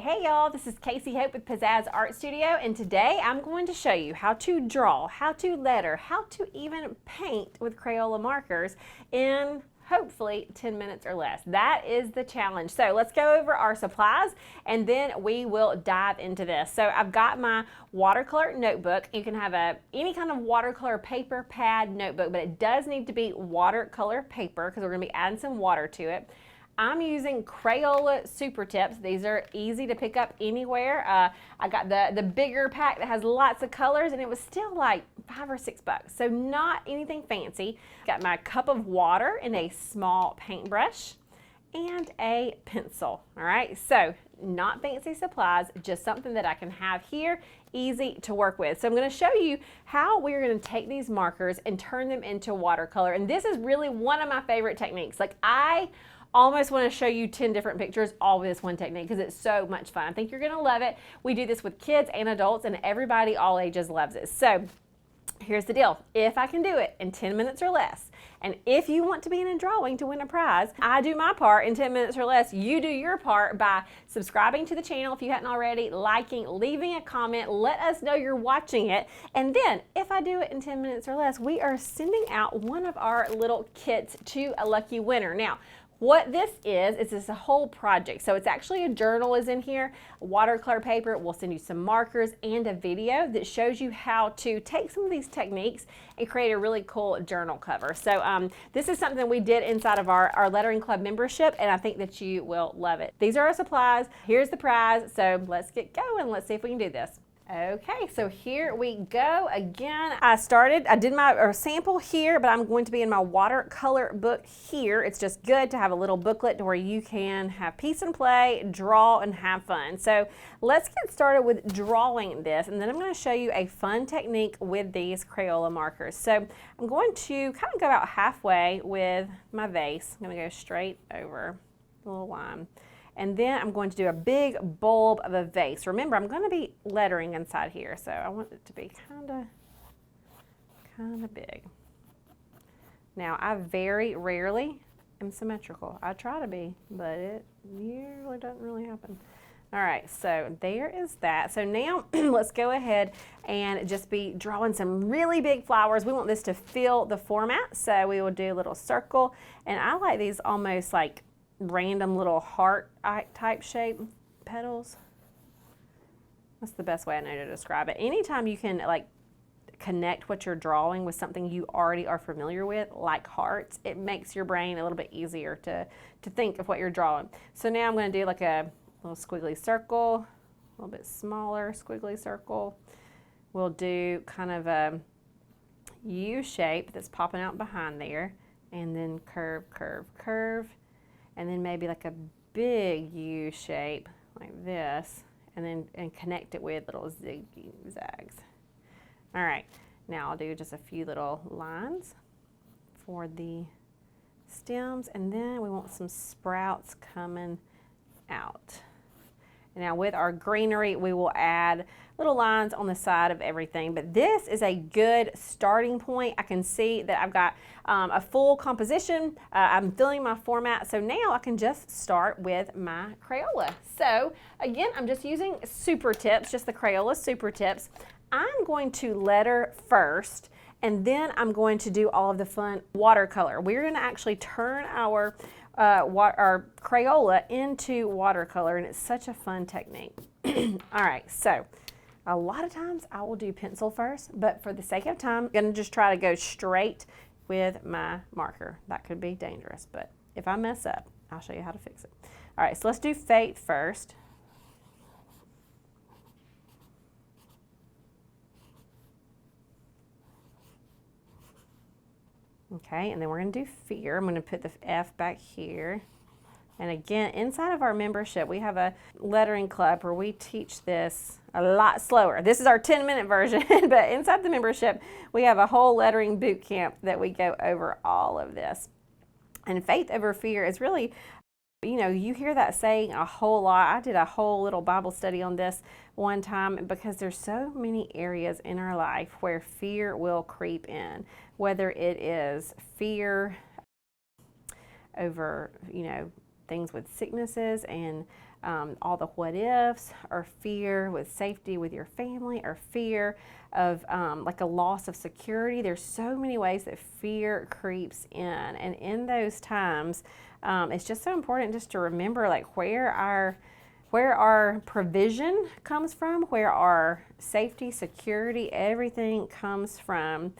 Hey y'all, this is Casey Hope with Pizzazz Art Studio, and today I'm going to show you how to draw, how to letter, how to even paint with Crayola markers in hopefully 10 minutes or less. That is the challenge. So let's go over our supplies and then we will dive into this. So I've got my watercolor notebook. You can have any kind of watercolor paper, pad, notebook, but it does need to be watercolor paper because we're going to be adding some water to it. I'm using Crayola Super Tips. These are easy to pick up anywhere. I got the bigger pack that has lots of colors, and it was still like $5 or $6, so not anything fancy. Got my cup of water and a small paintbrush and a pencil. All right, so not fancy supplies, just something that I can have here, easy to work with. So I'm going to show you how we're going to take these markers and turn them into watercolor, and this is really one of my favorite techniques. Like, I almost want to show you 10 different pictures all with this one technique because it's so much fun. I think you're going to love it. We do this with kids and adults, and everybody all ages loves it. So here's the deal. If I can do it in 10 minutes or less, and if you want to be in a drawing to win a prize, I do my part in 10 minutes or less. You do your part by subscribing to the channel if you hadn't already, liking, leaving a comment, let us know you're watching it. And then if I do it in 10 minutes or less, we are sending out one of our little kits to a lucky winner. Now, what this is a whole project. So it's actually a journal is in here, watercolor paper. We'll send you some markers and a video that shows you how to take some of these techniques and create a really cool journal cover. So this is something we did inside of our Lettering Club membership, and I think that you will love it. These are our supplies. Here's the prize. So let's get going. Let's see if we can do this. Okay, so here we go again. I did my sample here, but I'm going to be in my watercolor book here. It's just good to have a little booklet to where you can have peace and play, draw, and have fun. So let's get started with drawing this, and then I'm going to show you a fun technique with these Crayola markers. So I'm going to kind of go about halfway with my vase. I'm going to go straight over the little line. And then I'm going to do a big bulb of a vase. Remember, I'm going to be lettering inside here, so I want it to be kind of big. Now, I very rarely am symmetrical. I try to be, but it usually doesn't really happen. All right, so there is that. So now let's go ahead and just be drawing some really big flowers. We want this to fill the format, so we will do a little circle. And I like these almost like random little heart type shape petals. That's the best way I know to describe it. Anytime you can like connect what you're drawing with something you already are familiar with, like hearts, it makes your brain a little bit easier to think of what you're drawing. So now I'm going to do like a little squiggly circle, a little bit smaller squiggly circle. We'll do kind of a U shape that's popping out behind there, and then curve, curve, curve. And then maybe like a big U shape like this, and connect it with little zigzags. All right, now I'll do just a few little lines for the stems, and then we want some sprouts coming out. Now with our greenery, we will add little lines on the side of everything, but this is a good starting point. I can see that I've got a full composition. I'm filling my format, so now I can just start with my Crayola. So again, I'm just using Super Tips, just the Crayola Super Tips. I'm going to letter first, and then I'm going to do all of the fun watercolor. We're going to actually turn our Crayola into watercolor, and it's such a fun technique. All right, so a lot of times I will do pencil first, but for the sake of time, I'm going to just try to go straight with my marker. That could be dangerous, but if I mess up, I'll show you how to fix it. All right, so let's do Faith first. Okay, and then we're going to do Fear. I'm going to put the F back here. And again, inside of our membership, we have a lettering club where we teach this a lot slower. This is our 10-minute version, but inside the membership, we have a whole lettering boot camp that we go over all of this. And Faith over Fear is really, you know, you hear that saying a whole lot. I did a whole little Bible study on this one time because there's so many areas in our life where fear will creep in, whether it is fear over, you know, things with sicknesses and all the what ifs, or fear with safety with your family, or fear of like a loss of security. There's so many ways that fear creeps in, and in those times, it's just so important just to remember like where our provision comes from, where our safety, security, everything comes from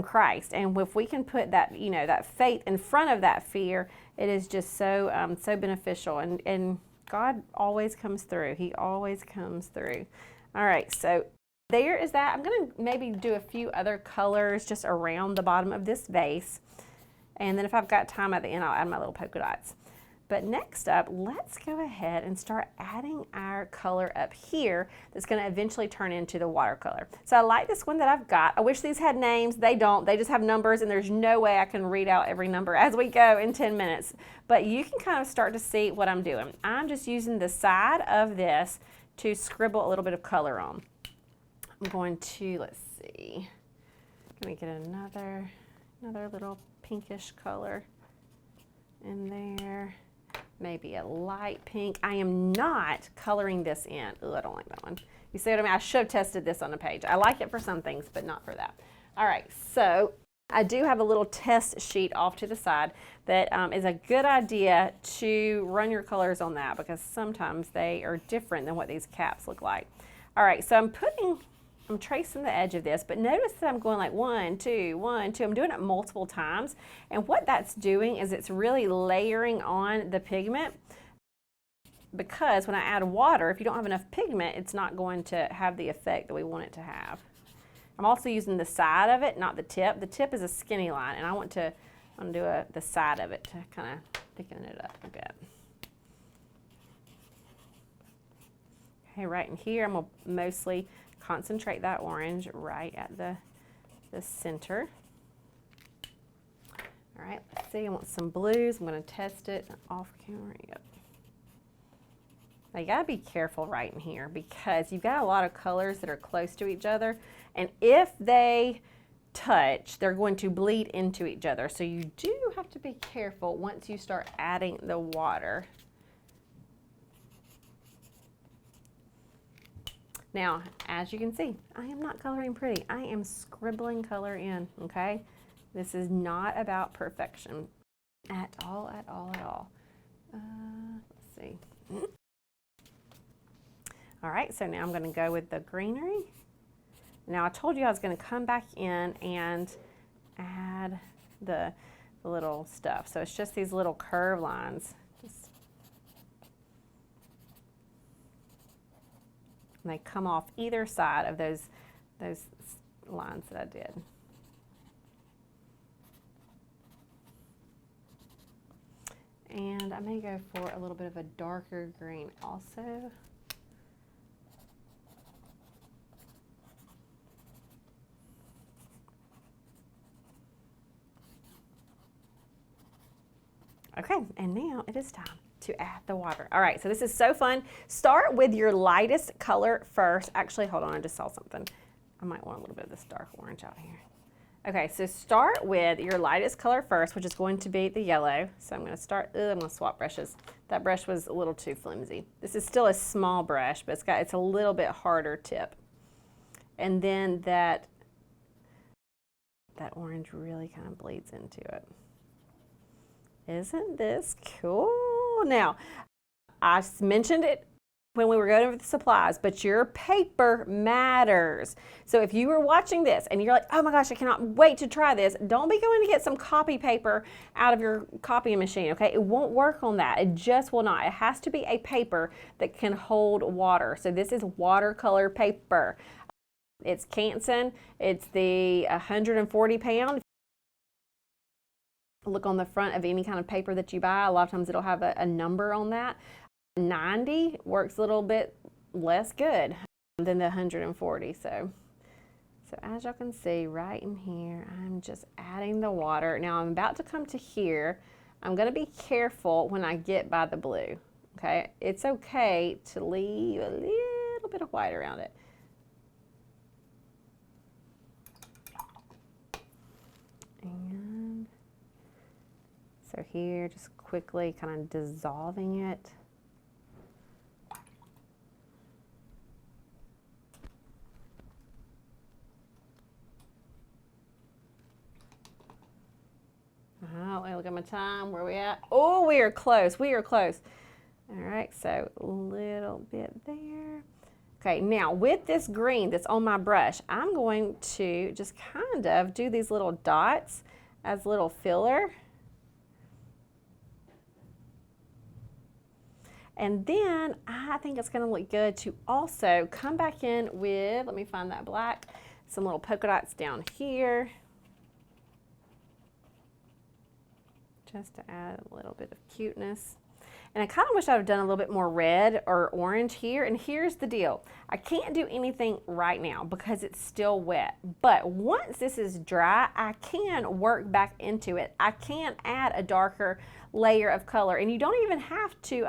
Christ. And if we can put that, you know, that faith in front of that fear, it is just so so beneficial. And God always comes through. He always comes through. All right, so there is that. I'm going to maybe do a few other colors just around the bottom of this vase. And then if I've got time at the end, I'll add my little polka dots. But next up, let's go ahead and start adding our color up here that's going to eventually turn into the watercolor. So I like this one that I've got. I wish these had names. They don't. They just have numbers, and there's no way I can read out every number as we go in 10 minutes. But you can kind of start to see what I'm doing. I'm just using the side of this to scribble a little bit of color on. I'm going to, let's see, let me get another little pinkish color in there. Maybe a light pink. I am not coloring this in. Ooh, I don't like that one. You see what I mean? I should have tested this on a page. I like it for some things, but not for that. All right, so I do have a little test sheet off to the side that is a good idea to run your colors on that, because sometimes they are different than what these caps look like. All right, so I'm tracing the edge of this, but notice that I'm going like 1, 2, 1, 2. I'm doing it multiple times. And what that's doing is it's really layering on the pigment, because when I add water, if you don't have enough pigment, it's not going to have the effect that we want it to have. I'm also using the side of it, not the tip. The tip is a skinny line, and I want to do the side of it to kind of thicken it up a bit. Okay, right in here, I'm going to mostly concentrate that orange right at the center. All right, let's see, I want some blues. I'm going to test it off camera. Yep. Now you got to be careful right in here, because you've got a lot of colors that are close to each other, and if they touch, they're going to bleed into each other. So you do have to be careful once you start adding the water. Now, as you can see, I am not coloring pretty. I am scribbling color in, okay? This is not about perfection at all, at all, at all. Let's see. All right, so now I'm going to go with the greenery. Now, I told you I was going to come back in and add the little stuff. So it's just these little curve lines. And they come off either side of those lines that I did. And I may go for a little bit of a darker green also. Okay, and now it is time to add the water. All right, so this is so fun. Start with your lightest color first. Actually, hold on, I just saw something. I might want a little bit of this dark orange out here. Okay, so start with your lightest color first, which is going to be the yellow. So I'm going to start, I'm going to swap brushes. That brush was a little too flimsy. This is still a small brush, but it's a little bit harder tip. And then that orange really kind of bleeds into it. Isn't this cool? Now, I mentioned it when we were going over the supplies, but your paper matters. So if you were watching this and you're like, oh my gosh, I cannot wait to try this, don't be going to get some copy paper out of your copying machine, okay? It won't work on that. It just will not. It has to be a paper that can hold water. So this is watercolor paper. It's Canson. It's the 140 pound. Look on the front of any kind of paper that you buy. A lot of times it'll have a number on that. 90 works a little bit less good than the 140. So as y'all can see right in here, I'm just adding the water. Now I'm about to come to here. I'm going to be careful when I get by the blue. Okay, it's okay to leave a little bit of white around it. And so here, just quickly kind of dissolving it. my time. Where we at? Oh, we are close. We are close. All right, so a little bit there. Okay, now with this green that's on my brush, I'm going to just kind of do these little dots as little filler. And then I think it's going to look good to also come back in with, let me find that black, some little polka dots down here. Just to add a little bit of cuteness. And I kind of wish I would have done a little bit more red or orange here. And here's the deal. I can't do anything right now because it's still wet. But once this is dry, I can work back into it. I can add a darker layer of color. And you don't even have to,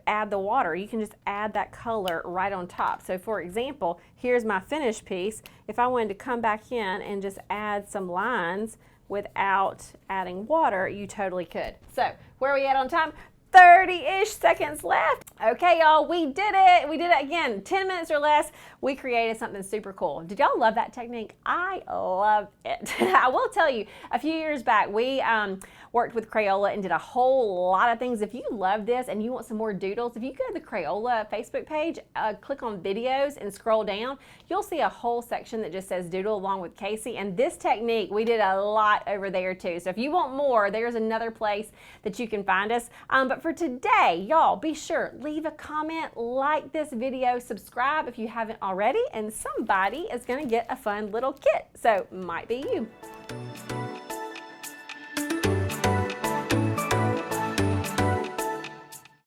add the water. You can just add that color right on top. So for example, here's my finished piece. If I wanted to come back in and just add some lines without adding water, you totally could. So where are we at on time? 30-ish seconds left. Okay, y'all, we did it. We did it again. 10 minutes or less, we created something super cool. Did y'all love that technique? I love it. I will tell you, a few years back, we worked with Crayola and did a whole lot of things. If you love this and you want some more doodles, if you go to the Crayola Facebook page, click on videos and scroll down, you'll see a whole section that just says doodle along with Casey. And this technique, we did a lot over there too. So if you want more, there's another place that you can find us. But for today, y'all, be sure, leave a comment, like this video, subscribe if you haven't already, and somebody is gonna get a fun little kit. So might be you.